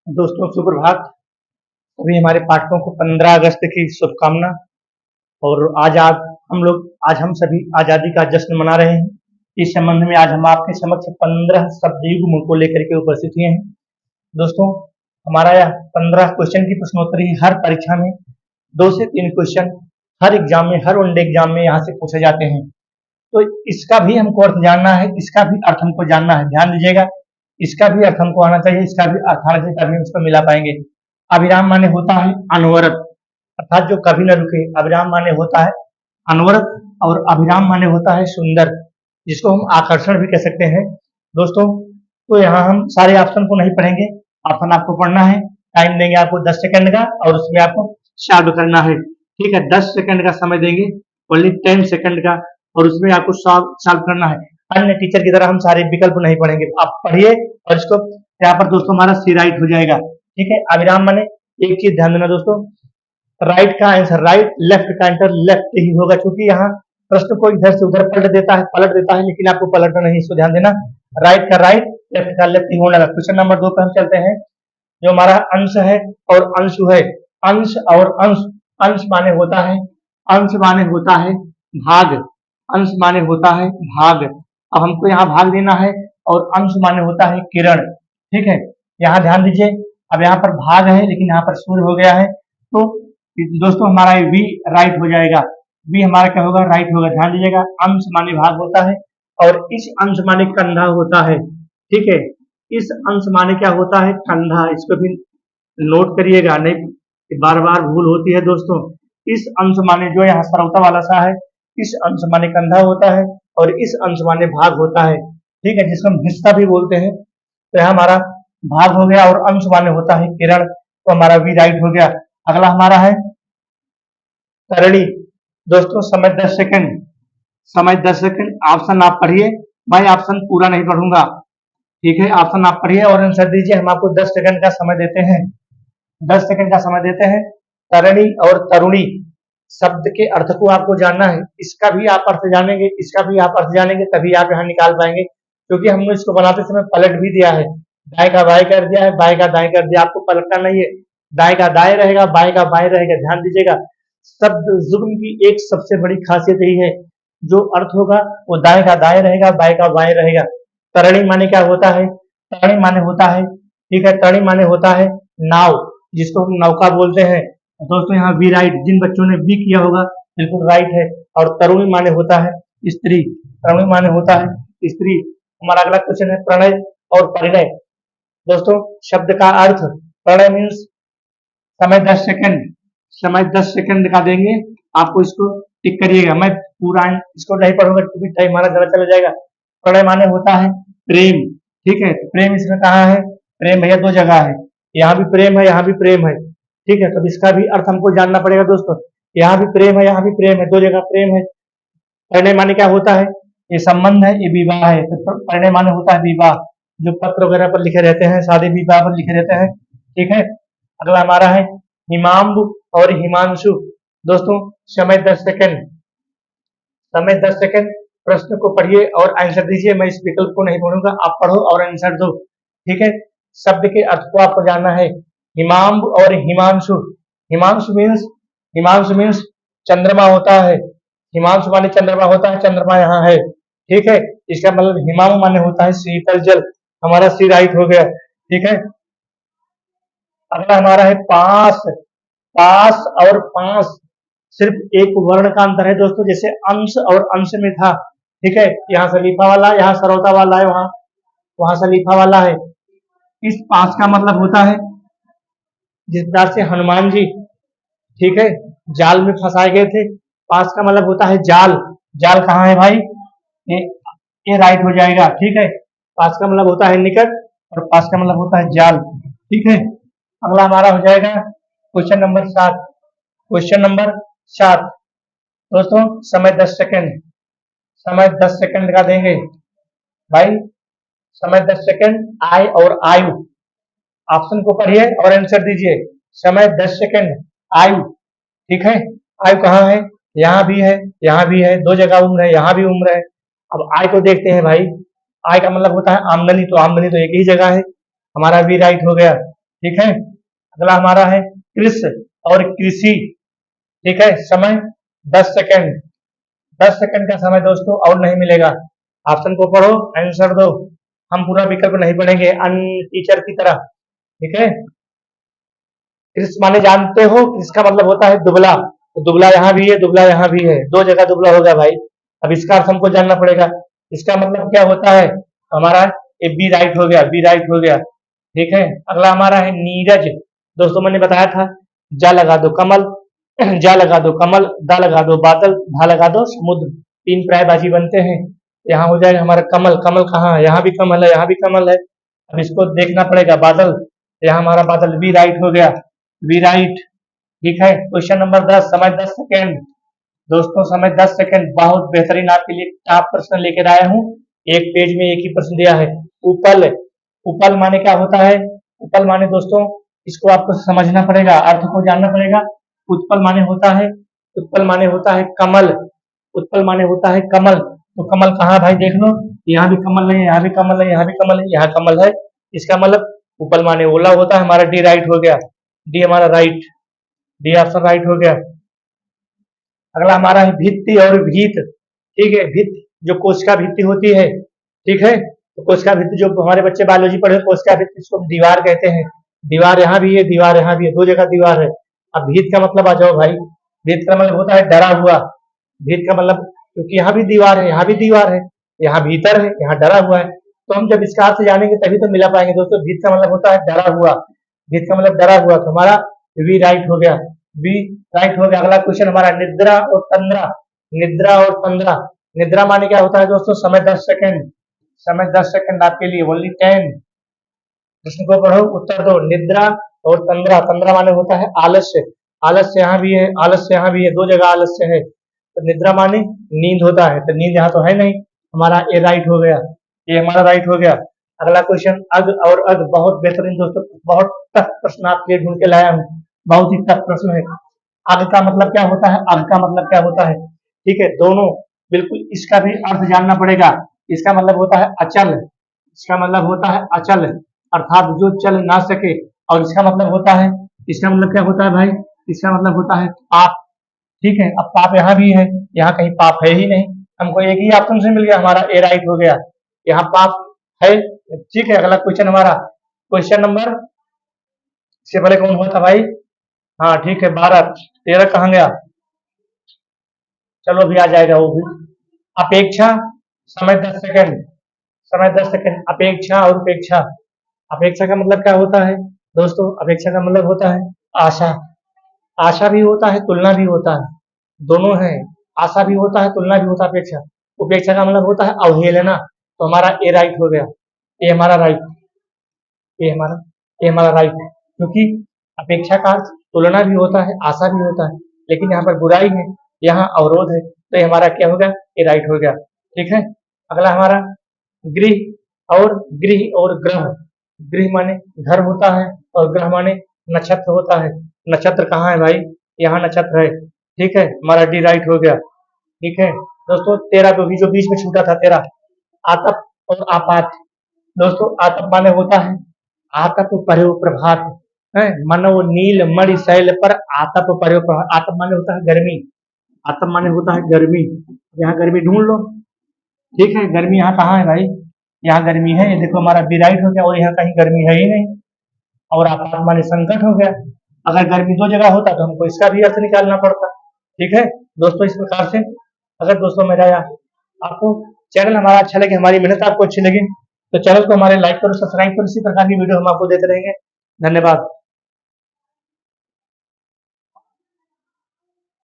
दोस्तों सुप्रभात। अभी हमारे पाठकों को 15 अगस्त की शुभकामना। और आज हम सभी आज़ादी का जश्न मना रहे हैं। इस संबंध में आज हम आपके समक्ष 15 शब्द युग्म को लेकर के उपस्थित हुए हैं। दोस्तों, हमारा यह 15 क्वेश्चन की प्रश्नोत्तरी हर परीक्षा में 2 से 3 क्वेश्चन हर एग्जाम में, हर वनडे एग्जाम में यहाँ से पूछे जाते हैं। तो इसका भी हमको अर्थ जानना है, इसका भी अर्थ हमको जानना है। ध्यान दीजिएगा, इसका भी अर्थ हमको आना चाहिए, इसका भी अर्थ आना चाहिए, तभी उसको मिला पाएंगे। अभिराम माने होता है अनवरत, अर्थात जो कभी न रुके। अभिराम माने होता है अनवरत और अभिराम माने होता है सुंदर, जिसको हम आकर्षण भी कह सकते हैं। दोस्तों, तो यहाँ हम सारे ऑप्शन को नहीं पढ़ेंगे, ऑप्शन आपको पढ़ना है। टाइम देंगे आपको 10 सेकंड का और उसमें आपको सॉल्व करना है। ठीक है, 10 सेकंड का समय देंगे, ओनली 10 सेकंड का, और उसमें आपको सॉल्व करना है। अन्य टीचर की तरह हम सारे विकल्प नहीं पढ़ेंगे, आप पढ़िए और इसको यहाँ पर दोस्तों हमारा सी राइट हो जाएगा। ठीक है, अभिराम माने एक चीज ध्यान देना दोस्तों, राइट का आंसर राइट, लेफ्ट का आंसर लेफ्ट ही होगा, क्योंकि यहाँ प्रश्न को इधर से उधर पलट देता है, लेकिन आपको पलटना नहीं, इसको ध्यान देना। राइट का राइट, लेफ्ट का लेफ्ट ही होना। क्वेश्चन नंबर 2 पे हम चलते हैं, जो हमारा अंश है और अंशु है। अंश और अंश, अंश माने होता है, अंश माने होता है भाग, अंश माने होता है भाग। अब हमको यहाँ भाग देना है, और अंश माने होता है किरण। ठीक है, यहाँ ध्यान दीजिए, अब यहाँ पर भाग है लेकिन यहाँ पर सूर्य हो गया है, तो दोस्तों हमारा वी राइट हो जाएगा। वी हमारा क्या होगा? राइट होगा। ध्यान दीजिएगा, अंश माने भाग होता है और इस अंश माने कंधा होता है। ठीक है, इस अंश माने क्या होता है? कंधा। इसको भी नोट करिएगा, नहीं बार बार भूल होती है दोस्तों। इस अंश माने जो यहाँ सरौता वाला सा है, इस अंश माने कंधा होता है और इस अंश माने भाग होता है। ठीक है, जिसको हम हिस्सा भी बोलते हैं। तो यहाँ हमारा भाग हो गया और अंश माने होता है किरण, तो हमारा वी राइट हो गया। अगला हमारा है करणी। दोस्तों समय 10 सेकंड, समय 10 सेकंड। ऑप्शन आप पढ़िए, मैं ऑप्शन पूरा नहीं पढ़ूंगा। ठीक है, ऑप्शन आप पढ़िए और आंसर दीजिए। हम आपको 10 सेकंड का समय देते हैं, 10 सेकंड का समय देते हैं। करणी और तरुणी शब्द के अर्थ को आपको जानना है, इसका भी आप अर्थ जानेंगे, इसका भी आप अर्थ जानेंगे, तभी आप यहाँ निकाल पाएंगे। क्योंकि हमने इसको बनाते समय पलट भी दिया है, दाएं का बाएं कर दिया है, बाएं का दाएं कर दिया। आपको पलटना नहीं है, दाएं का दाएं रहेगा, बाएं का बाएं रहेगा। ध्यान दीजिएगा, शब्द जुग्म की एक सबसे बड़ी खासियत यही है, जो अर्थ होगा वो दाएं का दाएं रहेगा, बाएं का बाएं रहेगा। तरणी माने क्या होता है? तरणी माने होता है, ठीक है, तरणी माने होता है नाव, जिसको हम नौका बोलते हैं। दोस्तों यहाँ बी राइट, जिन बच्चों ने बी किया होगा बिल्कुल राइट है। और तरुणी माने होता है स्त्री, तरुणी माने होता है स्त्री। हमारा अगला क्वेश्चन है प्रणय और परिणय। दोस्तों शब्द का अर्थ, प्रणय मीन्स समय 10 सेकंड, समय 10 सेकंड का देंगे आपको, इसको टिक करिएगा। मैं पूरा इसको नहीं पढ़ूंगा क्योंकि टाइम हमारा ज्यादा चला जाएगा। प्रणय माने होता है प्रेम। ठीक है, प्रेम इसमें कहाँ है? प्रेम भैया 2 जगह है, यहाँ भी प्रेम है, यहाँ भी प्रेम है। ठीक है, तो इसका भी अर्थ हमको जानना पड़ेगा दोस्तों। यहाँ भी प्रेम है, यहाँ भी प्रेम है, 2 जगह प्रेम है। परिणय माने क्या होता है? ये संबंध है, ये विवाह है। तो परिणय माने होता है विवाह, जो पत्र वगैरह पर लिखे रहते हैं, शादी विवाह पर लिखे रहते हैं। ठीक है, अगला हमारा है हिमांबु और हिमांशु। दोस्तों समय 10 सेकंड, समय 10 सेकंड। प्रश्न को पढ़िए और आंसर दीजिए। मैं इस विकल्प को नहीं पढ़ूंगा, आप पढ़ो और आंसर दो। ठीक है, शब्द के अर्थ को आपको जानना है। हिमांबु और हिमांशु, हिमांशु मीन्स चंद्रमा होता है, हिमांशु माने चंद्रमा होता है, चंद्रमा यहाँ है। ठीक है, इसका मतलब हिमांबु माने होता है शीतल जल। हमारा सी राइट हो गया। ठीक है, अगला हमारा है पास। पास और पास सिर्फ एक वर्ण का अंतर है दोस्तों, जैसे अंश और अंश में था। ठीक है, यहाँ सलीफा वाला, यहाँ सरौता वाला है, वहां सलीफा वाला है। इस पास का मतलब होता है, जिस प्रकार से हनुमान जी, ठीक है, जाल में फंसाए गए थे। पास का मतलब होता है जाल। जाल कहाँ है भाई? ये ये राइट हो जाएगा। ठीक है, पास का मतलब होता है निकट और पास का मतलब होता है जाल। ठीक है, अगला हमारा हो जाएगा क्वेश्चन नंबर 7। क्वेश्चन नंबर 7 दोस्तों समय 10 सेकंड, समय 10 सेकंड का देंगे भाई, समय 10 सेकंड। आई और आयु, ऑप्शन को पढ़िए और आंसर दीजिए। समय 10 सेकंड। आयु, ठीक है, आयु कहाँ है? यहाँ भी है, यहाँ भी है, 2 जगह उम्र है, यहाँ भी उम्र है। अब आय को देखते हैं भाई, आय का मतलब होता है आमदनी, तो आमदनी तो एक ही जगह है। हमारा भी राइट हो गया। ठीक है। अगला हमारा है कृष और कृषि, ठीक है। समय 10 सेकेंड, 10 सेकेंड का समय दोस्तों और नहीं मिलेगा। ऑप्शन को पढ़ो, आंसर दो। हम पूरा विकल्प नहीं पढ़ेंगे अन टीचर की तरह, ठीक है। कृष माने जानते हो, कृष का मतलब होता है दुबला, तो दुबला यहाँ भी है, दुबला यहाँ भी है, दो जगह दुबला होगा भाई। अब इसका अर्थ हमको जानना पड़ेगा, इसका मतलब क्या होता है। हमारा ए बी राइट हो गया, बी राइट हो गया, ठीक है। अगला हमारा है नीरज। दोस्तों मैंने बताया था, जा लगा दो कमल, जा लगा दो कमल, दा लगा दो बादल, धा लगा दो समुद्र, तीन प्रायबाजी बनते हैं। यहाँ हो जाएगा हमारा कमल, कमल कहाँ है, यहाँ भी कमल है, यहाँ भी कमल है। अब इसको देखना पड़ेगा, बादल, यहाँ हमारा बादल बी राइट हो गया, बी राइट, ठीक है। क्वेश्चन नंबर 10, समय 10 सेकेंड। दोस्तों समय 10 सेकेंड, बहुत बेहतरीन आपके लिए टॉप प्रश्न लेकर आया हूँ। एक पेज में एक ही प्रश्न दिया है। उपल, उपल माने क्या होता है। उपल माने दोस्तों, इसको आपको समझना पड़ेगा, अर्थ को जानना पड़ेगा। उत्पल माने होता है, उत्पल माने होता है कमल, उत्पल माने होता है कमल। तो कमल कहाँ है भाई, देख लो, यहाँ भी कमल है, यहाँ भी कमल है, यहाँ भी कमल है, यहाँ कमल है। इसका मतलब उपल माने ओला होता है। हमारा डी राइट हो गया, डी हमारा राइट, डी ऑप्शन राइट हो गया। अगला हमारा है भित्ति और भीत, ठीक है। भित्ति जो कोशिका भित्ति होती है, ठीक है। तो कोशिका भित्ति जो हमारे बच्चे बायोलॉजी पढ़े, कोशिका भित्ति इसको दीवार कहते हैं। दीवार यहाँ भी है, दीवार यहाँ भी है, दो जगह दीवार है। अब भीत का मतलब आ जाओ भाई, भीत का मतलब होता है डरा हुआ, भीत का मतलब, क्योंकि यहाँ भी दीवार है, यहाँ भी दीवार है, यहाँ भीतर है, यहाँ डरा हुआ है। तो हम जब इसका अर्थ जानेंगे तभी तो मिला पाएंगे दोस्तों। भीत का मतलब होता है डरा हुआ, भीत का मतलब डरा हुआ, तो हमारा वी राइट हो गया, बी राइट हो गया। अगला क्वेश्चन हमारा निद्रा और तंद्रा, निद्रा और तंद्रा। निद्रा माने क्या होता है दोस्तों, समय 10 सेकेंड, समय 10 सेकेंड आपके लिए, ओनली 10। प्रश्न को पढ़ो, उत्तर दो। निद्रा और तंद्रा, तंद्रा माने होता है आलस्य, आलस्य यहाँ भी है, आलस्य यहाँ भी है, दो जगह आलस्य है। तो निद्रा माने नींद होता है, तो नींद यहाँ तो है नहीं, हमारा ए राइट हो गया, ये हमारा राइट हो गया। अगला क्वेश्चन अग और अग, बहुत बेहतरीन दोस्तों, बहुत टफ प्रश्न आपके लिए ढूंढ के लाया हूँ, बहुत ही टफ प्रश्न है। अग का मतलब क्या होता है, अग का मतलब क्या होता है, ठीक है। दोनों बिल्कुल, इसका भी अर्थ जानना पड़ेगा। इसका मतलब होता है अचल, इसका मतलब होता है अचल, अर्थात जो चल ना सके। और इसका मतलब होता है, इसका मतलब क्या होता है भाई, इसका मतलब होता है पाप, ठीक है। अब पाप यहाँ भी है, यहाँ कहीं पाप है ही नहीं, हमको एक ही ऑप्शन से मिल गया, हमारा ए राइट हो गया, यहाँ पाप है, ठीक है। अगला क्वेश्चन हमारा, क्वेश्चन नंबर से पहले कौन हुआ था भाई, हाँ ठीक है 12, 13 कहाँ गया, चलो अभी आ जाएगा वो भी। अपेक्षा, समय 10 सेकेंड, समय 10 सेकेंड, अपेक्षा और उपेक्षा। अपेक्षा का मतलब क्या होता है दोस्तों, अपेक्षा का मतलब होता है आशा, आशा भी होता है, तुलना भी होता है, दोनों है। आशा भी होता है, तुलना भी होता है अपेक्षा। उपेक्षा का मतलब होता है अवहेलना, तो हमारा ए राइट हो गया, ए हमारा राइट, ए हमारा, ए हमारा राइट। क्योंकि अपेक्षा का अर्थ तुलना भी होता है, आशा भी होता है, लेकिन यहाँ पर बुराई है, यहाँ अवरोध है, तो ये हमारा क्या हो गया, ए राइट हो गया, ठीक है। अगला हमारा गृह और ग्रह। गृह माने घर होता है, और ग्रह माने नक्षत्र होता है। नक्षत्र कहाँ है भाई, यहाँ नक्षत्र है, ठीक है। हमारा डी राइट हो गया, ठीक है। दोस्तों 13 को भी जो बीच में छूटा था 13, आतप और आपात। दोस्तों आतप माने होता है आतप पर्यो प्रभात है, मानो नील मणि शैल पर आतप पर्यो प्रभात। आतप माने होता है गर्मी, आतप माने होता है गर्मी, यहाँ गर्मी ढूंढ लो, ठीक है। गर्मी यहाँ कहाँ है भाई, यहाँ गर्मी है, ये देखो हमारा बी राइट हो गया, और यहाँ कहीं गर्मी है ही नहीं। और आपात माने संकट हो गया, अगर गर्मी दो जगह होता तो हमको इसका भी अर्थ निकालना पड़ता, ठीक है। दोस्तों इस प्रकार से, अगर दोस्तों मेरा आपको चैनल हमारा अच्छा लगे, हमारी मेहनत आपको अच्छी लगी, तो चैनल को हमारे लाइक करो, सब्सक्राइब करो, इसी प्रकार की वीडियो हम आपको देते रहेंगे। धन्यवाद।